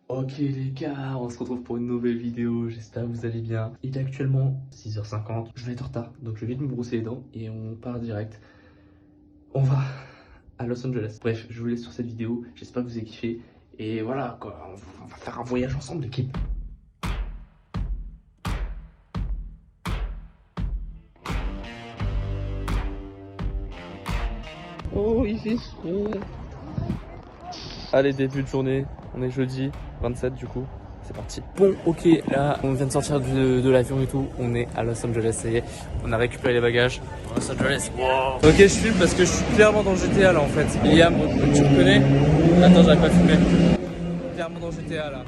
Ok les gars, on se retrouve pour une nouvelle vidéo, j'espère que vous allez bien. Il est actuellement 6h50, je vais être en retard, donc je vais vite me brosser les dents et on part direct. On va à Los Angeles. Bref, je vous laisse sur cette vidéo, j'espère que vous avez kiffé. Et voilà quoi, on va faire un voyage ensemble l'équipe. Oh, il fait chaud. Allez, début de journée, on est jeudi 27 du coup. C'est parti. Bon, ok, là, on vient de sortir de l'avion et tout. On est à Los Angeles, ça y est. On a récupéré les bagages. Los Angeles, wow. Ok, je filme parce que je suis clairement dans GTA là en fait. Liam, tu me connais? Attends, j'arrive pas à filmer. Clairement dans GTA là.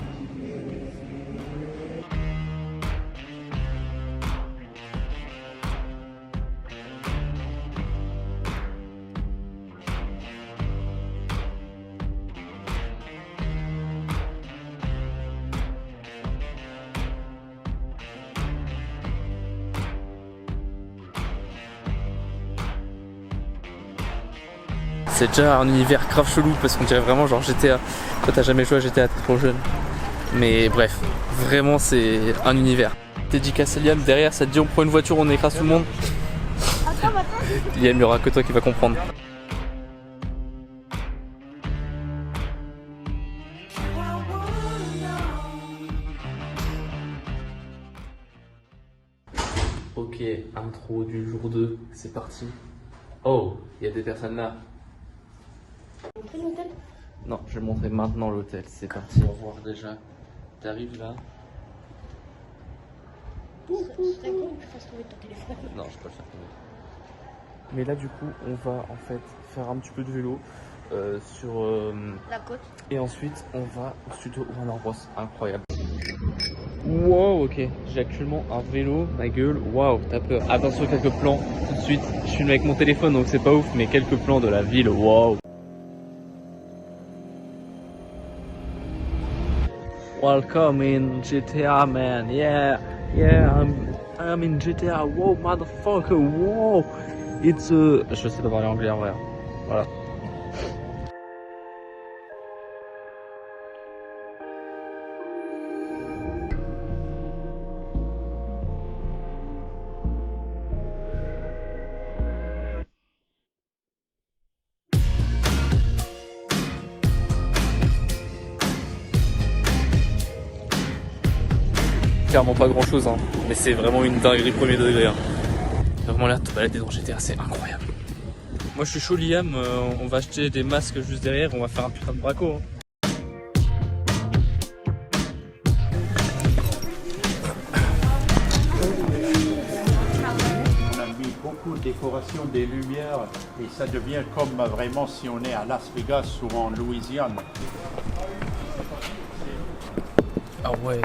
C'est déjà un univers grave chelou parce qu'on dirait vraiment genre GTA. Toi t'as jamais joué à GTA, t'es trop jeune. Mais bref, vraiment c'est un univers. Dédicace à Liam, derrière ça te dit on prend une voiture, on écrase tout le monde. Liam, il n'y aura que toi qui va comprendre. Ok, intro du jour 2, c'est parti. Oh, il y a des personnes là. Montrer l'hôtel? Non, je vais montrer maintenant l'hôtel, c'est parti. On va voir déjà. T'arrives là? C'est con que tu fasses tomber ton téléphone. Non, je peux le faire tomber. Mais là, du coup, on va en fait faire un petit peu de vélo sur. La côte. Et ensuite, on va au studio Warner Bros. Incroyable. Wow, ok. J'ai actuellement un vélo, ma gueule. Waouh, t'as peur. Attention, quelques plans tout de suite. Je filme avec mon téléphone donc c'est pas ouf, mais quelques plans de la ville. Waouh. Welcome in GTA, man. Yeah, I'm in GTA. Wow, motherfucker. Wow. It's Je sais pas parler anglais en vrai. Voilà. Clairement pas grand chose, hein. Mais c'est vraiment une dinguerie premier degré. Hein. Vraiment là, te balader dans GTA, c'est incroyable. Moi je suis chaud, Liam, on va acheter des masques juste derrière, on va faire un putain de braco. Hein. On a mis beaucoup de décoration, des lumières et ça devient comme vraiment si on est à Las Vegas ou en Louisiane. Ah ouais.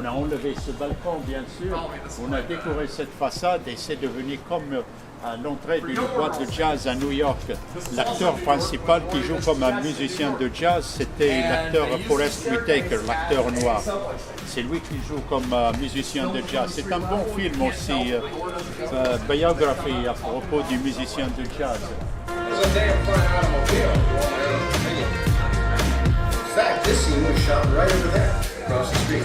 On a enlevé ce balcon bien sûr, on a décoré cette façade et c'est devenu comme à l'entrée d'une boîte de jazz à New York. L'acteur principal qui joue comme un musicien de jazz, c'était l'acteur Forest Whitaker, l'acteur noir. C'est lui qui joue comme musicien de jazz. C'est un bon film aussi, biographie à propos du musicien de jazz. In fact, this scene was shot right over there, across the street.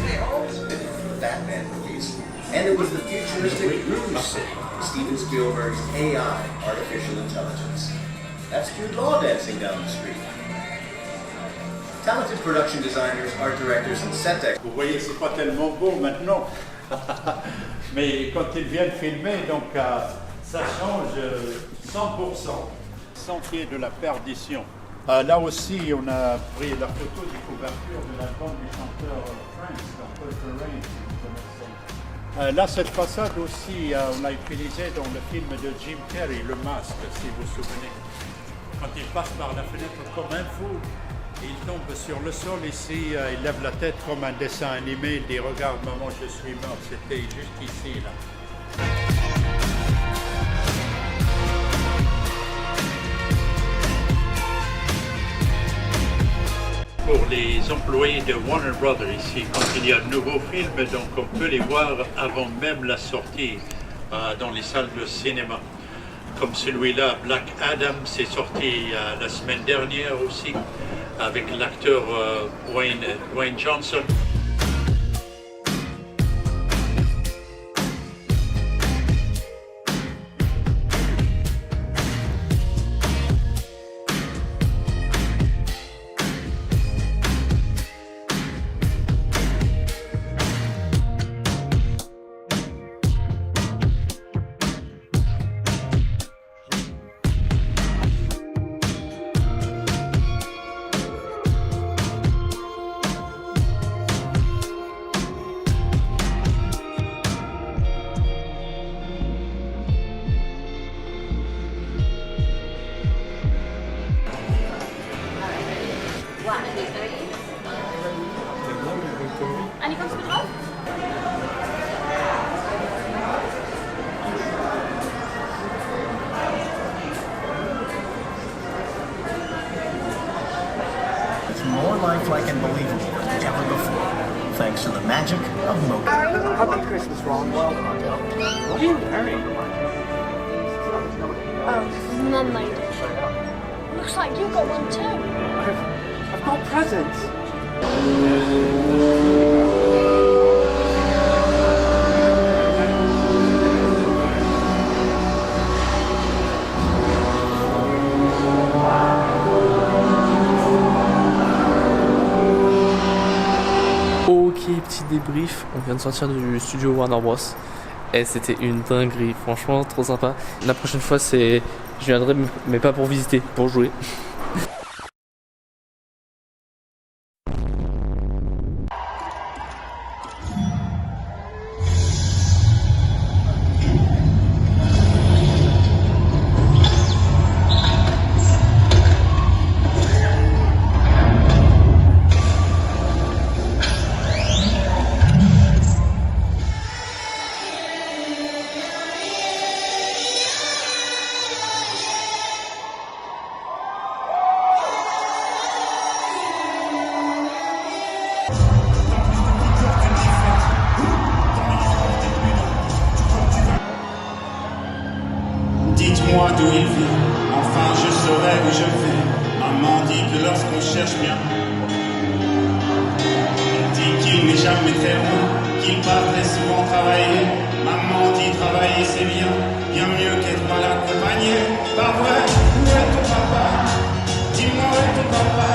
Batman movies. And it was the futuristic Rouge City, Steven Spielberg's AI, artificial intelligence. That's Jude Law dancing down the street. Talented production designers, art directors, and set techs. Vous voyez, c'est pas tellement beau maintenant. Mais quand ils viennent filmer, donc ça change 100%. Sentier de la perdition. Là aussi, on a pris la photo de couverture de l'album du chanteur Prince, Purple Rain. Là, cette façade aussi, on l'a utilisée dans le film de Jim Carrey, Le Masque, si vous vous souvenez. Quand il passe par la fenêtre comme un fou, il tombe sur le sol ici, il lève la tête comme un dessin animé, il dit « Regarde maman, je suis mort », c'était juste ici, là. Pour les employés de Warner Brothers ici, quand il y a de nouveaux films, donc on peut les voir avant même la sortie dans les salles de cinéma. Comme celui-là, Black Adam, c'est sorti la semaine dernière aussi. avec l'acteur Dwayne Johnson. Annie, kommst du mit drauf? It's more lifelike and believable than ever before, thanks to the magic of Mocha. Happy Christmas, Ron. What are you wearing? Oh, Mum made it. Looks like you got one too. I've got presents. Ok, petit débrief, on vient de sortir du studio Warner Bros. Et c'était une dinguerie, franchement trop sympa. La prochaine fois je viendrai mais pas pour visiter, pour jouer. Dites-moi d'où il vient, enfin je saurai où je vais. Maman dit que lorsqu'on cherche bien, dit qu'il n'est jamais très loin, qu'il part très souvent travailler. Maman dit travailler c'est bien, bien mieux qu'être mal accompagné. Pas vrai, où est ton papa? Dis-moi où est ton papa?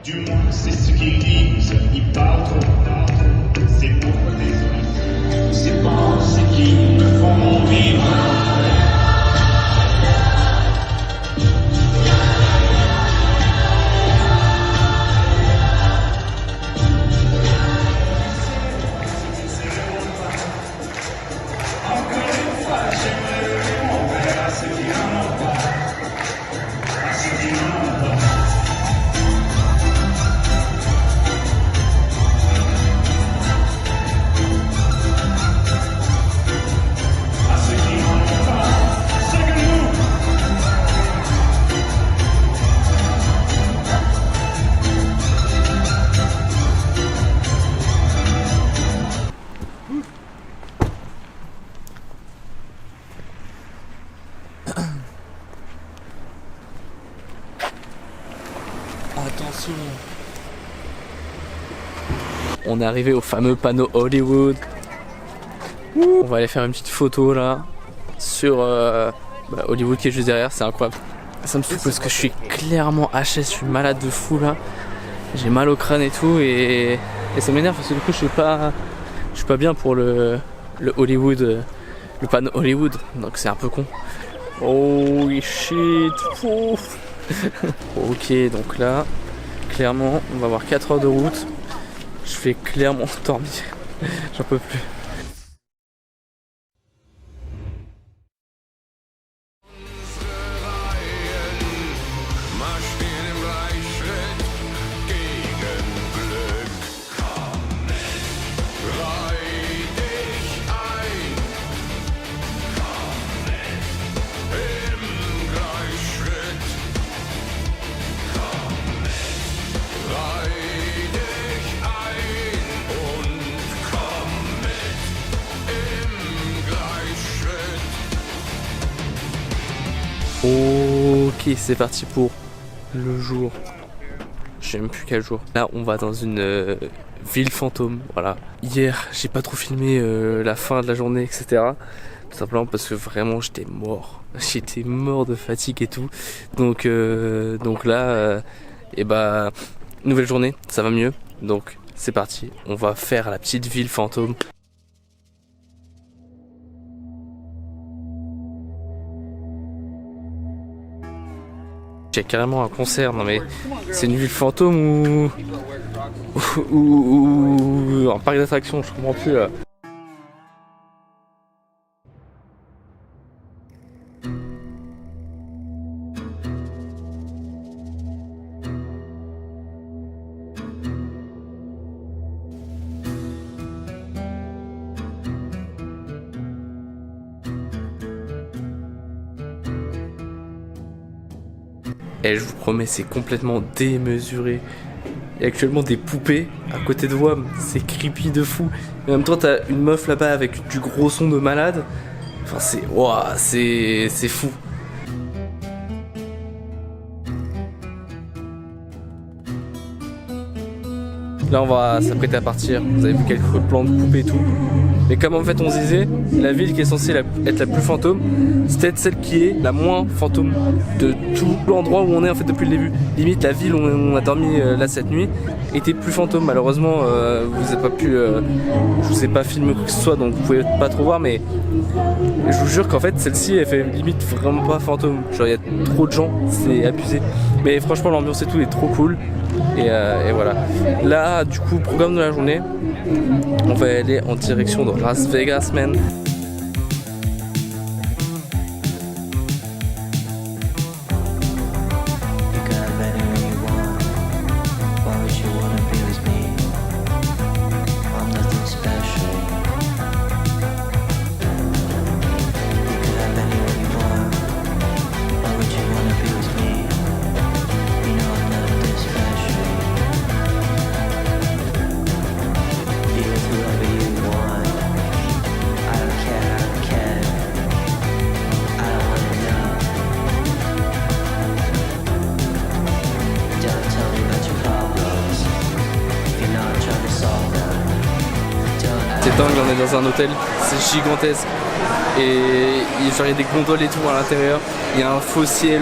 Du moins, c'est ce qu'ils disent. Ils parlent trop. C'est pour désolé. C'est pas ce qu'ils me font vivre. Encore une fois, j'aimerais lever mon père à ceux qui n'en ont pas. À ceux qui n'en ont pas. Attention. On est arrivé au fameux panneau Hollywood. On va aller faire une petite photo là sur Hollywood qui est juste derrière, c'est incroyable. Ça me saoule parce que je suis clairement HS, je suis malade de fou là. J'ai mal au crâne et tout et ça m'énerve parce que du coup je suis pas bien pour le Hollywood, le panneau Hollywood, donc c'est un peu con. Oh shit. Ouf. Ok, donc là clairement on va avoir 4 heures de route. Je vais clairement dormir. J'en peux plus. Ok, c'est parti pour le jour. Je sais même plus quel jour. Là, on va dans une ville fantôme. Voilà. Hier, j'ai pas trop filmé la fin de la journée, etc. Tout simplement parce que vraiment, j'étais mort. J'étais mort de fatigue et tout. Donc là, et bah, nouvelle journée, ça va mieux. Donc, c'est parti. On va faire la petite ville fantôme. Il y a carrément un concert, non mais c'est une ville fantôme ou un parc d'attractions, je comprends plus là. Et je vous promets, c'est complètement démesuré. Il y a actuellement des poupées à côté de WAM, c'est creepy de fou. Et en même temps, t'as une meuf là-bas avec du gros son de malade. Enfin, c'est fou. Là, on va s'apprêter à partir. Vous avez vu quelques plans de poupées et tout. Mais comme en fait on se disait, la ville qui est censée être la plus fantôme, c'est peut-être celle qui est la moins fantôme de tout l'endroit où on est en fait depuis le début. Limite la ville où on a dormi là cette nuit était plus fantôme. Malheureusement vous avez pas pu, je vous ai pas filmé quoi que ce soit donc vous pouvez pas trop voir, mais je vous jure qu'en fait celle-ci elle fait limite vraiment pas fantôme. Genre il y a trop de gens, c'est abusé. Mais franchement l'ambiance et tout est trop cool. Et voilà. Là du coup programme de la journée. On va aller en direction de Las Vegas, man. C'est dingue, on est dans un hôtel, c'est gigantesque et genre il y a des gondoles et tout à l'intérieur, il y a un faux ciel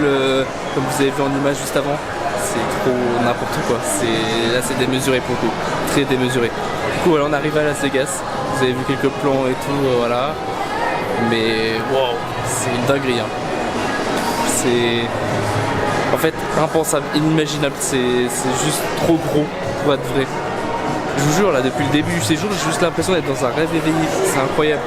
comme vous avez vu en image juste avant, c'est trop n'importe quoi, là c'est démesuré pour le coup, très démesuré. Du coup voilà, on arrive à Las Vegas, vous avez vu quelques plans et tout, voilà, mais wow, c'est une dinguerie hein. C'est en fait impensable, inimaginable, c'est juste trop gros pour être vrai. Je vous jure là, depuis le début du séjour, j'ai juste l'impression d'être dans un rêve éveillé, c'est incroyable.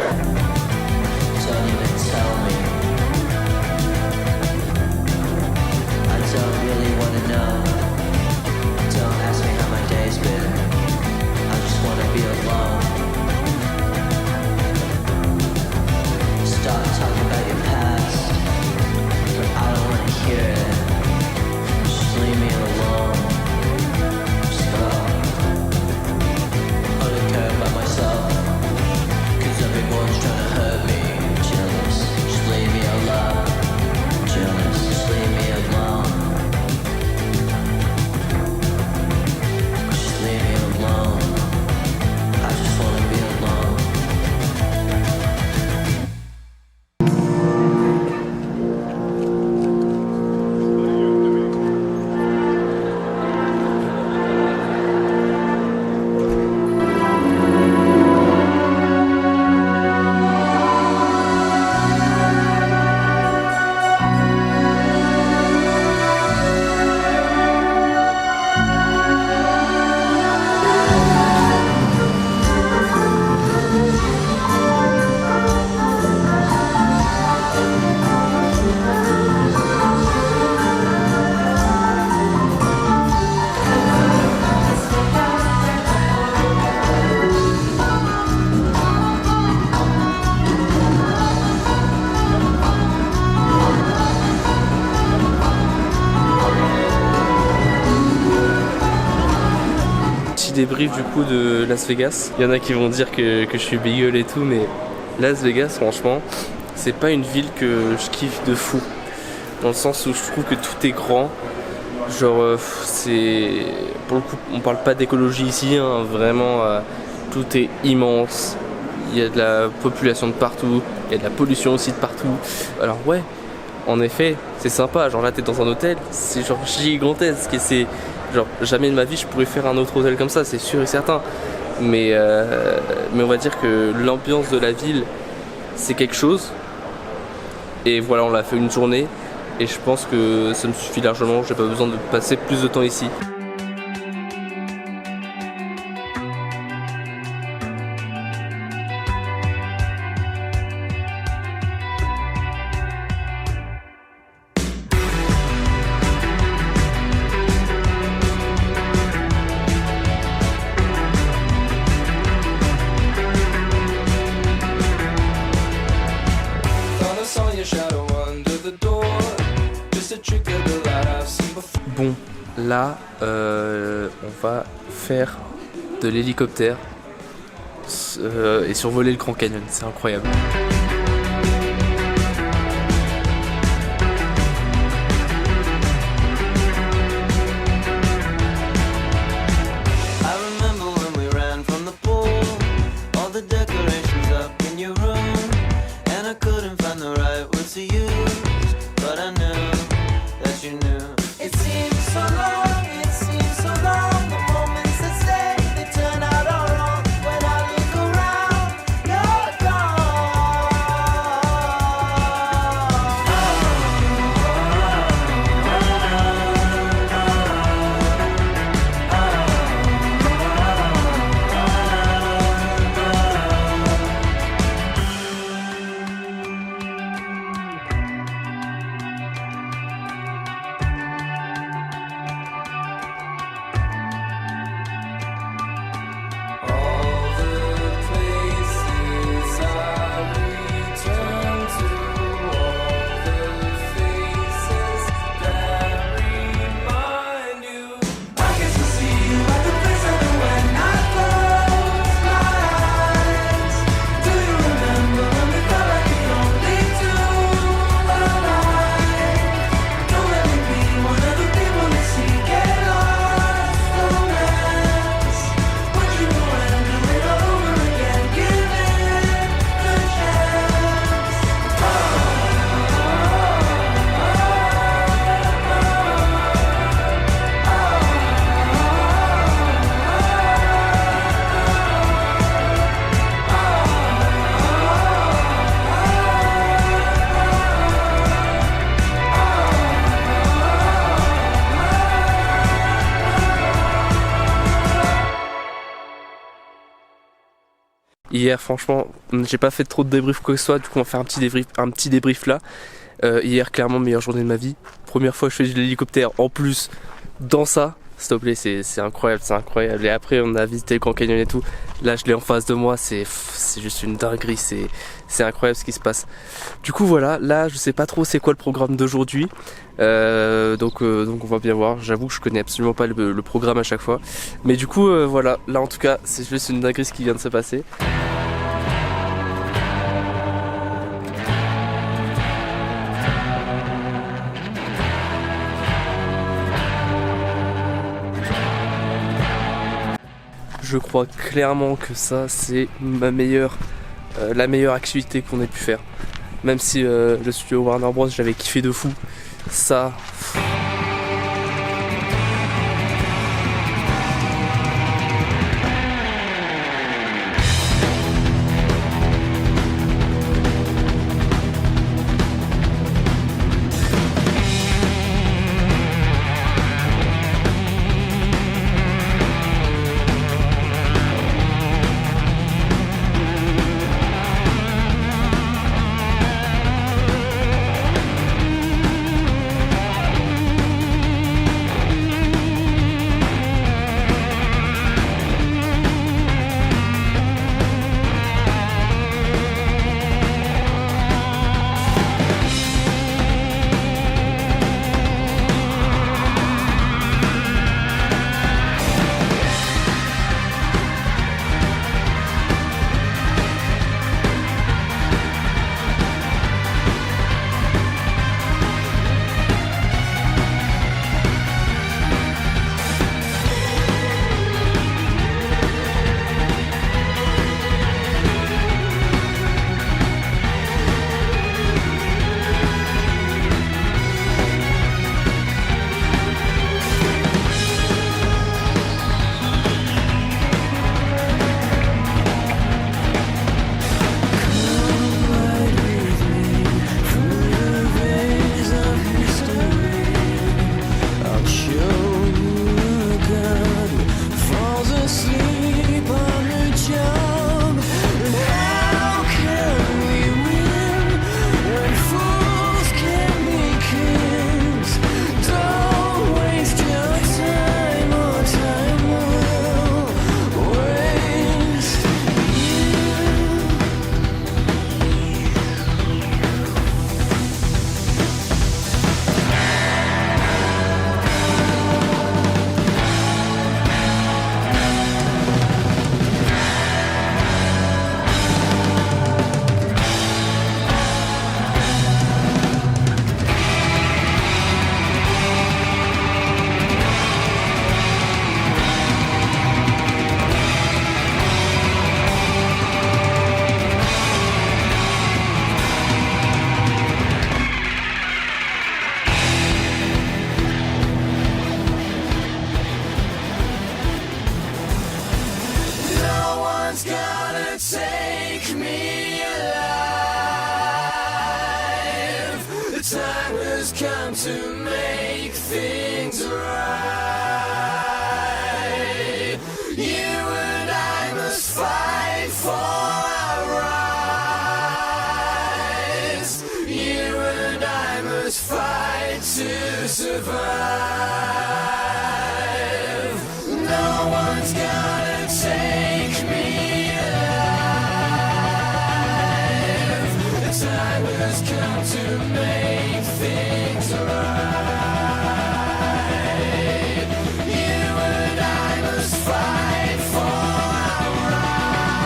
Débrief du coup de Las Vegas. Il y en a qui vont dire que je suis bégueule et tout, mais Las Vegas franchement c'est pas une ville que je kiffe de fou. dans le sens où je trouve que tout est grand. Genre, c'est. Pour le coup, on parle pas d'écologie ici, hein, vraiment, tout est immense. Il y a de la population de partout, il y a de la pollution aussi de partout. Alors, ouais, en effet, c'est sympa. Genre là, t'es dans un hôtel, c'est genre gigantesque et c'est. Genre, jamais de ma vie je pourrais faire un autre hôtel comme ça, c'est sûr et certain. Mais on va dire que l'ambiance de la ville, c'est quelque chose. Et voilà, on l'a fait une journée. Et je pense que ça me suffit largement, j'ai pas besoin de passer plus de temps ici. Bon, là, on va faire de l'hélicoptère et survoler le Grand Canyon, c'est incroyable. Hier, franchement, j'ai pas fait trop de débrief quoi que ce soit, du coup on va faire un petit débrief là. Hier, clairement, meilleure journée de ma vie. Première fois que je fais de l'hélicoptère, en plus, dans ça, s'il te plaît, c'est incroyable, c'est incroyable. Et après, on a visité le Grand Canyon et tout. Là, je l'ai en face de moi, c'est juste une dinguerie, c'est incroyable ce qui se passe. Du coup, voilà, là, je sais pas trop c'est quoi le programme d'aujourd'hui. Donc on va bien voir. J'avoue que je connais absolument pas le programme à chaque fois. Mais du coup, voilà, là en tout cas, c'est juste une dinguerie ce qui vient de se passer. Je crois clairement que ça c'est la meilleure activité qu'on ait pu faire. Même si le studio Warner Bros j'avais kiffé de fou, ça... take me alive. The time has come to make things right. You and I must fight for our rights. You and I must fight to survive. No one's gonna take me alive. The time has come to make things right. You and I must fight for our rights.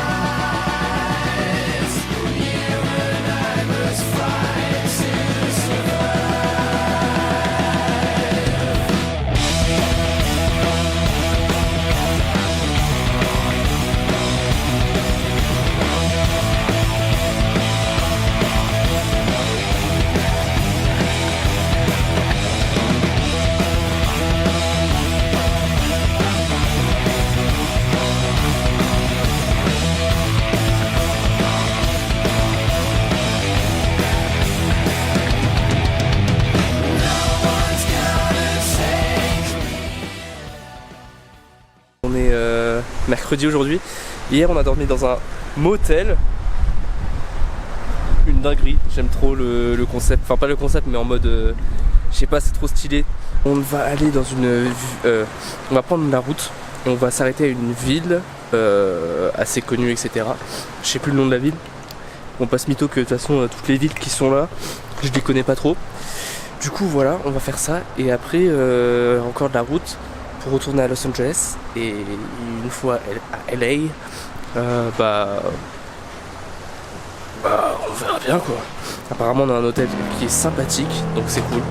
You and I must fight to survive. On est mercredi aujourd'hui. Hier on a dormi dans un motel. Une dinguerie, j'aime trop le concept, enfin pas le concept mais en mode je sais pas, c'est trop stylé. On va aller dans une on va prendre la route et on va s'arrêter à une ville assez connue, etc. Je sais plus le nom de la ville. On passe mytho que de toute façon toutes les villes qui sont là, je les connais pas trop. Du coup voilà, on va faire ça et après encore de la route pour retourner à Los Angeles, et une fois à LA, on verra bien quoi. Apparemment on a un hôtel qui est sympathique, donc c'est cool.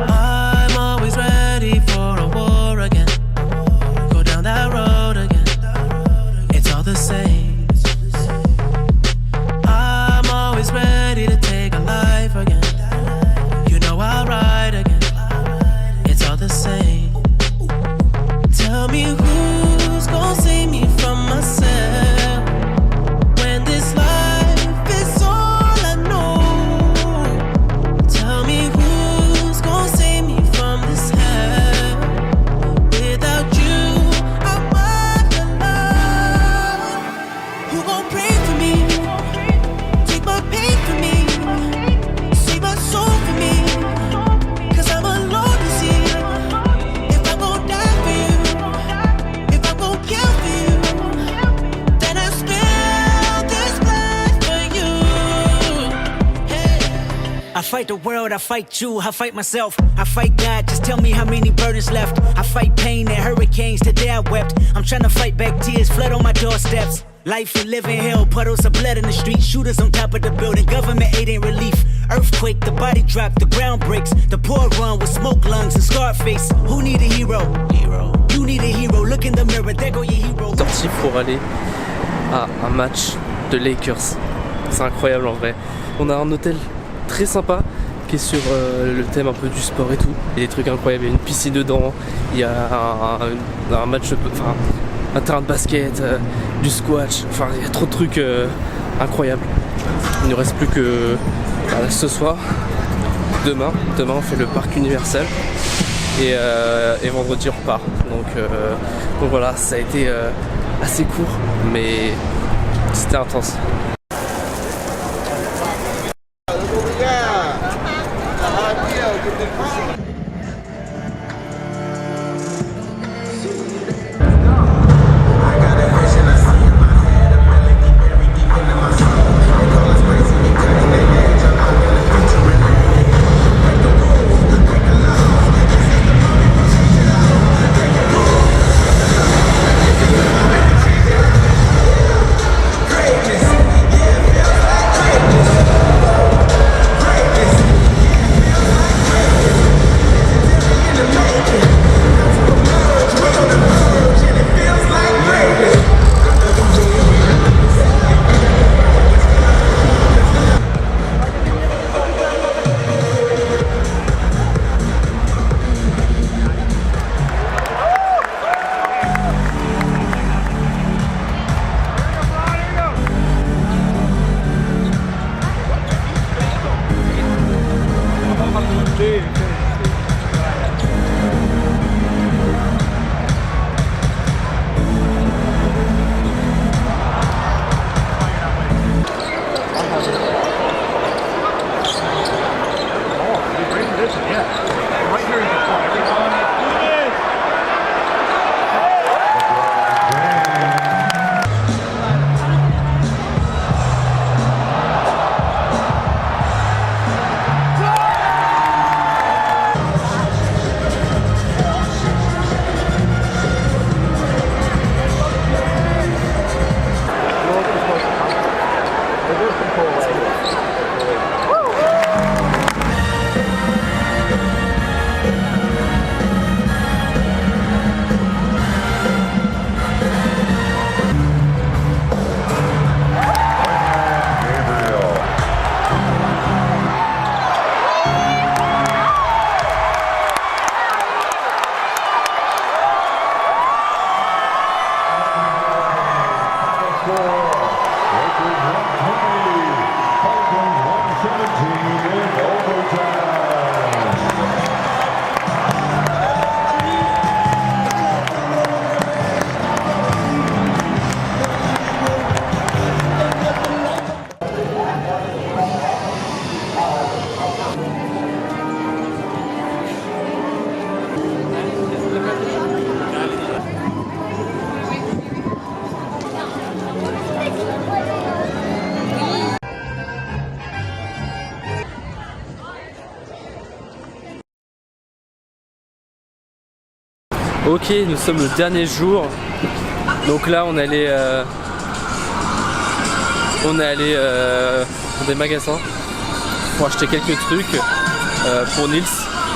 I'm always ready for a war again. Go down that road again. It's all the same. I'm always ready to take a life again. You know I'll ride again. It's all the same. Tell me who's gonna save me from myself when this life is all I know. Tell me who's gonna save me from this hell. Without you, I'm all alone. Who gon' pray for me? Take my pain for me. Save my soul for me. 'Cause I'm alone to see if I'm gon' die for you. If I'm gon' kill for you, then I spill this blood for you. Hey. I fight the world, I fight you, I fight myself, I fight God, just tell me how many burdens left. I fight pain and hurricanes, today I wept. I'm trying to fight back tears, flood on my doorsteps. Life and living hell, puddles of blood in the street, shooters on top of the building, government aid ain't relief. Earthquake, the body drop, the ground breaks. The poor run with smoke lungs and Scarface. Who need a hero? You need a hero, look in the mirror, there go your hero. Sorti pour aller à un match de Lakers. C'est incroyable en vrai. On a un hôtel très sympa qui est sur le thème un peu du sport et tout. Il y a des trucs incroyables, il y a une piscine dedans, il y a un match, enfin un terrain de basket, du squash, enfin il y a trop de trucs incroyables. Il ne reste plus que ce soir, demain on fait le parc Universal et vendredi on repart. Donc voilà, ça a été assez court mais c'était intense. Ok, nous sommes le dernier jour. Donc là, on est allé dans des magasins pour acheter quelques trucs pour Nils.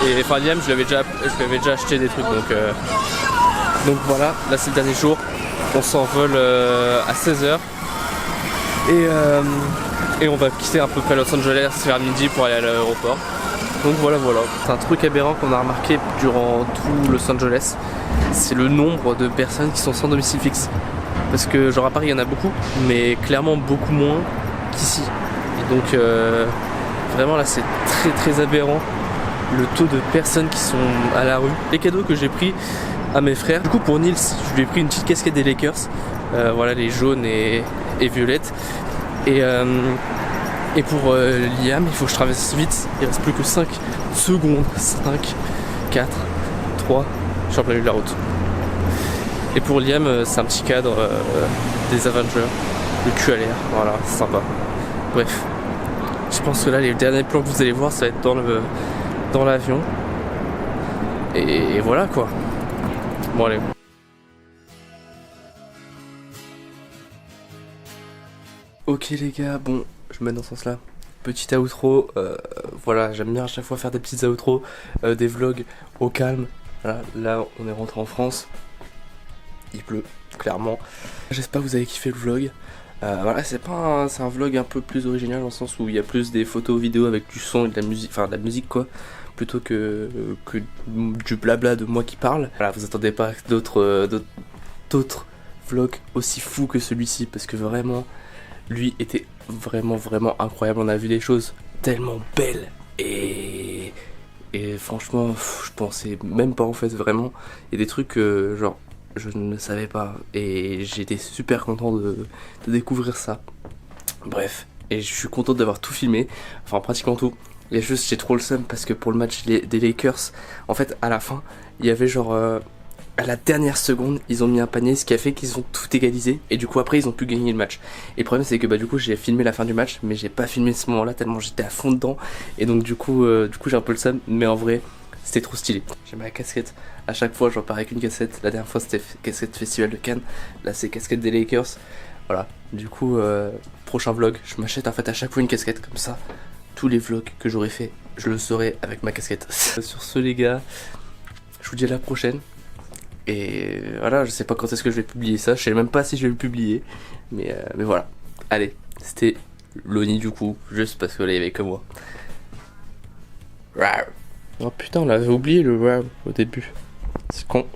Et enfin Liam, je lui avais déjà acheté des trucs. Donc voilà, là c'est le dernier jour. On s'envole à 16h. Et on va quitter à peu près Los Angeles vers midi pour aller à l'aéroport. Donc voilà. C'est un truc aberrant qu'on a remarqué durant tout Los Angeles. C'est le nombre de personnes qui sont sans domicile fixe. Parce que genre à Paris il y en a beaucoup, mais clairement beaucoup moins qu'ici. Et donc vraiment là c'est très aberrant le taux de personnes qui sont à la rue. Les cadeaux que j'ai pris à mes frères. Du coup pour Nils, je lui ai pris une petite casquette des Lakers. Voilà les jaunes et violettes. Et pour Liam, il faut que je traverse vite. Il reste plus que 5 secondes. 5, 4, 3. Je suis en plein milieu de la route. Et pour Liam, c'est un petit cadre des Avengers. Le cul à l'air. Voilà, c'est sympa. Bref. Je pense que là, les derniers plans que vous allez voir, ça va être dans l'avion. Et voilà quoi. Bon allez. Ok les gars, bon, je me mets dans ce sens là. Petit outro, voilà, j'aime bien à chaque fois faire des petites outros, des vlogs au calme. Voilà, là on est rentré en France, il pleut, clairement. J'espère que vous avez kiffé le vlog. Voilà, c'est un vlog un peu plus original dans le sens où il y a plus des photos, vidéos avec du son et de la musique, enfin de la musique quoi, plutôt que du blabla de moi qui parle. Voilà, vous attendez pas d'autres vlogs aussi fous que celui-ci parce que vraiment... Lui était vraiment incroyable, on a vu des choses tellement belles et franchement je pensais même pas en fait vraiment. Il y a des trucs genre je ne le savais pas et j'étais super content de découvrir ça. Bref, et je suis content d'avoir tout filmé, enfin pratiquement tout. Il y a juste j'ai trop le seum parce que pour le match des Lakers, en fait à la fin il y avait genre... à la dernière seconde, ils ont mis un panier, ce qui a fait qu'ils ont tout égalisé. Et du coup, après, ils ont pu gagner le match. Et le problème, c'est que bah, du coup, j'ai filmé la fin du match, mais j'ai pas filmé ce moment-là tellement j'étais à fond dedans. Et donc, du coup j'ai un peu le seum. Mais en vrai, c'était trop stylé. J'ai ma casquette. À chaque fois, j'en pars avec une casquette. La dernière fois, c'était casquette Festival de Cannes. Là, c'est casquette des Lakers. Voilà. Du coup, prochain vlog, je m'achète en fait à chaque fois une casquette comme ça. Tous les vlogs que j'aurais fait, je le saurai avec ma casquette. Sur ce, les gars, je vous dis à la prochaine. Et voilà, je sais pas quand est-ce que je vais publier ça, je sais même pas si je vais le publier, mais voilà. Allez, c'était Lonnie du coup, juste parce que là il y avait que moi. Oh putain, on l'avait oublié le wow au début, c'est con.